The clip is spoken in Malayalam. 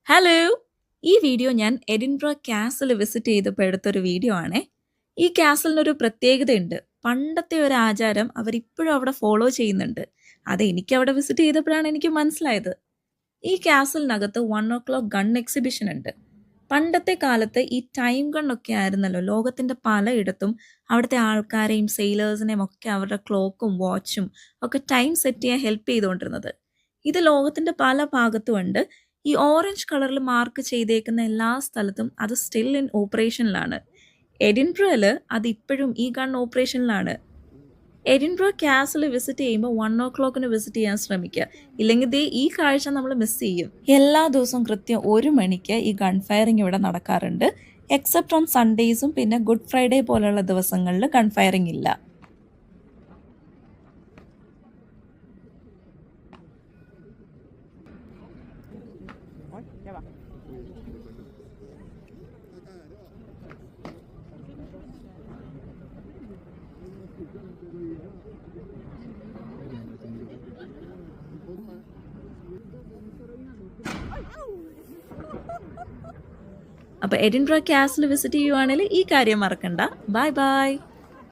ഹലോ! ഈ വീഡിയോ ഞാൻ എഡിൻബറ കാസിൽ വിസിറ്റ് ചെയ്തപ്പോൾ എടുത്തൊരു വീഡിയോ ആണേ. ഈ കാസിലിനൊരു പ്രത്യേകതയുണ്ട്. പണ്ടത്തെ ഒരു ആചാരം അവരിപ്പോഴും അവിടെ ഫോളോ ചെയ്യുന്നുണ്ട്. അത് എനിക്ക് അവിടെ വിസിറ്റ് ചെയ്തപ്പോഴാണ് എനിക്ക് മനസ്സിലായത്. ഈ കാസിലിനകത്ത് 1 o'clock ഗൺ എക്സിബിഷൻ ഉണ്ട്. പണ്ടത്തെ കാലത്ത് ഈ ടൈം ഗണ്ണൊക്കെ ആയിരുന്നല്ലോ ലോകത്തിന്റെ പലയിടത്തും അവിടുത്തെ ആൾക്കാരെയും സെയിലേഴ്സിനെയും ഒക്കെ അവരുടെ ക്ലോക്കും വാച്ചും ഒക്കെ ടൈം സെറ്റ് ചെയ്യാൻ ഹെൽപ്പ് ചെയ്തുകൊണ്ടിരുന്നത്. ഇത് ലോകത്തിന്റെ പല ഭാഗത്തും ഉണ്ട്. ഈ ഓറഞ്ച് കളറിൽ മാർക്ക് ചെയ്തേക്കുന്ന എല്ലാ സ്ഥലത്തും അത് സ്റ്റിൽ ഇൻ ഓപ്പറേഷനിലാണ്. എഡിൻബ്രയിൽ അത് ഇപ്പോഴും ഈ ഗൺ ഓപ്പറേഷനിലാണ്. എഡിൻബ്ര കാസിൽ വിസിറ്റ് ചെയ്യുമ്പോൾ 1 o'clock വിസിറ്റ് ചെയ്യാൻ ശ്രമിക്കുക. ഇല്ലെങ്കിൽ ദേ ഈ കാഴ്ച നമ്മൾ മിസ് ചെയ്യും. എല്ലാ ദിവസവും കൃത്യം 1 മണിക്ക് ഈ ഗൺ ഫയറിംഗ് ഇവിടെ നടക്കാറുണ്ട്. എക്സെപ്റ്റ് ഓൺ സൺഡേയ്സും പിന്നെ ഗുഡ് ഫ്രൈഡേ പോലുള്ള ദിവസങ്ങളിൽ ഗൺ ഫയറിംഗ് ഇല്ല. അപ്പോൾ എഡിൻബ്ര കാസിൽ വിസിറ്റ് ചെയ്യുവാണെങ്കിൽ ഈ കാര്യം മറക്കണ്ട. Bye bye.